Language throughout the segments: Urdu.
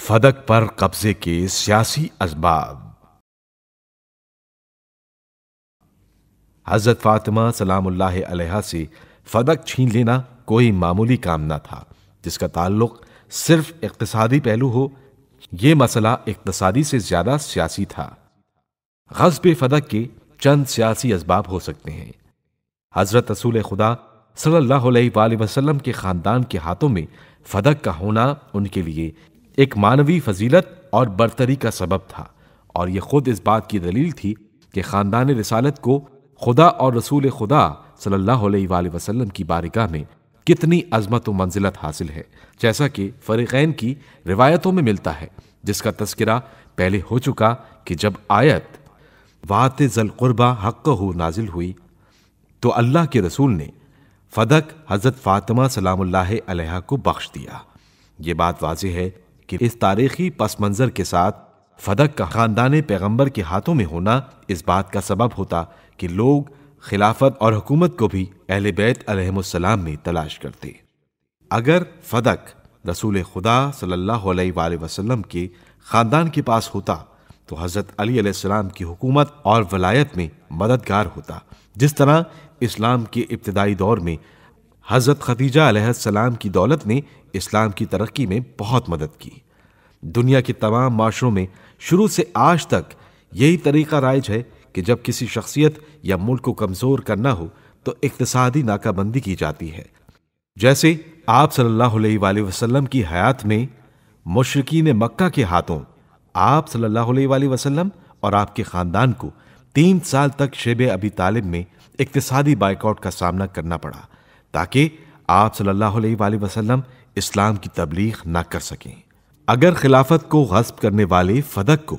فدق پر قبضے کے سیاسی اسباب۔ حضرت فاطمہ سلام اللہ علیہا سے فدق چھین لینا کوئی معمولی کام نہ تھا جس کا تعلق صرف اقتصادی پہلو ہو۔ یہ مسئلہ اقتصادی سے زیادہ سیاسی تھا۔ غصب فدق کے چند سیاسی اسباب ہو سکتے ہیں۔ حضرت رسول خدا صلی اللہ علیہ وآلہ وسلم کے خاندان کے ہاتھوں میں فدق کا ہونا ان کے لیے ایک معنوی فضیلت اور برتری کا سبب تھا، اور یہ خود اس بات کی دلیل تھی کہ خاندان رسالت کو خدا اور رسول خدا صلی اللہ علیہ وآلہ وسلم کی بارگاہ میں کتنی عظمت و منزلت حاصل ہے، جیسا کہ فریقین کی روایتوں میں ملتا ہے، جس کا تذکرہ پہلے ہو چکا کہ جب آیت وَآتِ ذِی الْقُرْبَىٰ حَقَّهُ نازل ہوئی تو اللہ کے رسول نے فدق حضرت فاطمہ سلام اللہ علیہا کو بخش دیا۔ یہ بات واضح ہے کہ اس تاریخی پس منظر کے ساتھ فدق کا خاندان پیغمبر کے ہاتھوں میں ہونا اس بات کا سبب ہوتا کہ لوگ خلافت اور حکومت کو بھی اہل بیت علیہم السلام میں تلاش کرتے۔ اگر فدق رسول خدا صلی اللہ علیہ وآلہ وسلم کے خاندان کے پاس ہوتا تو حضرت علی علیہ السلام کی حکومت اور ولایت میں مددگار ہوتا، جس طرح اسلام کے ابتدائی دور میں حضرت خدیجہ علیہ السلام کی دولت نے اسلام کی ترقی میں بہت مدد کی۔ دنیا کے تمام معاشروں میں شروع سے آج تک یہی طریقہ رائج ہے کہ جب کسی شخصیت یا ملک کو کمزور کرنا ہو تو اقتصادی ناکہ بندی کی جاتی ہے۔ جیسے آپ صلی اللہ علیہ وآلہ وسلم کی حیات میں مشرکین مکہ کے ہاتھوں آپ صلی اللہ علیہ وآلہ وسلم اور آپ کے خاندان کو 3 سال تک شیب ابی طالب میں اقتصادی بائیکاٹ کا سامنا کرنا پڑا تاکہ آپ صلی اللہ علیہ وآلہ وسلم اسلام کی تبلیغ نہ کر سکیں۔ اگر خلافت کو غصب کرنے والے فدق کو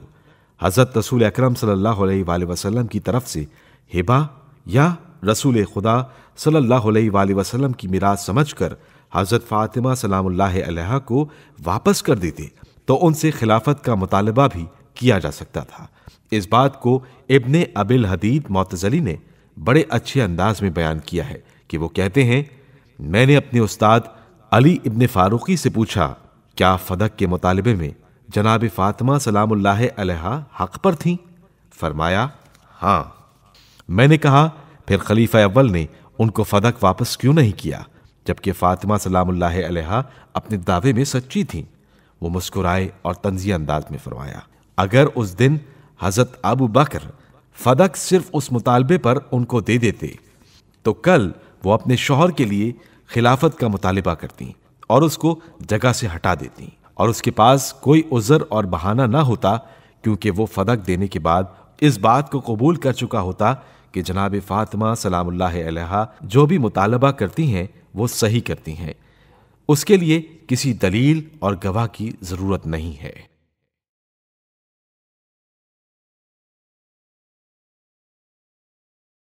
حضرت رسول اکرم صلی اللہ علیہ وآلہ وسلم کی طرف سے ہبہ یا رسول خدا صلی اللہ علیہ وآلہ وسلم کی میراث سمجھ کر حضرت فاطمہ سلام اللہ علیہا کو واپس کر دیتے تو ان سے خلافت کا مطالبہ بھی کیا جا سکتا تھا۔ اس بات کو ابن ابی الحدید معتزلی نے بڑے اچھے انداز میں بیان کیا ہے کہ وہ کہتے ہیں، میں نے اپنے استاد علی ابن فاروقی سے پوچھا کیا فدق کے مطالبے میں جناب فاطمہ سلام اللہ علیہا حق پر تھیں؟ فرمایا ہاں۔ میں نے کہا پھر خلیفہ اول نے ان کو فدق واپس کیوں نہیں کیا جبکہ فاطمہ سلام اللہ علیہا اپنے دعوے میں سچی تھیں؟ وہ مسکرائے اور طنزیہ انداز میں فرمایا، اگر اس دن حضرت ابو بکر فدق صرف اس مطالبے پر ان کو دے دیتے تو کل وہ اپنے شوہر کے لیے خلافت کا مطالبہ کرتی اور اس کو جگہ سے ہٹا دیتی، اور اس کے پاس کوئی عذر اور بہانہ نہ ہوتا کیونکہ وہ فدق دینے کے بعد اس بات کو قبول کر چکا ہوتا کہ جناب فاطمہ سلام اللہ علیہا جو بھی مطالبہ کرتی ہیں وہ صحیح کرتی ہیں۔ اس کے لیے کسی دلیل اور گواہ کی ضرورت نہیں ہے۔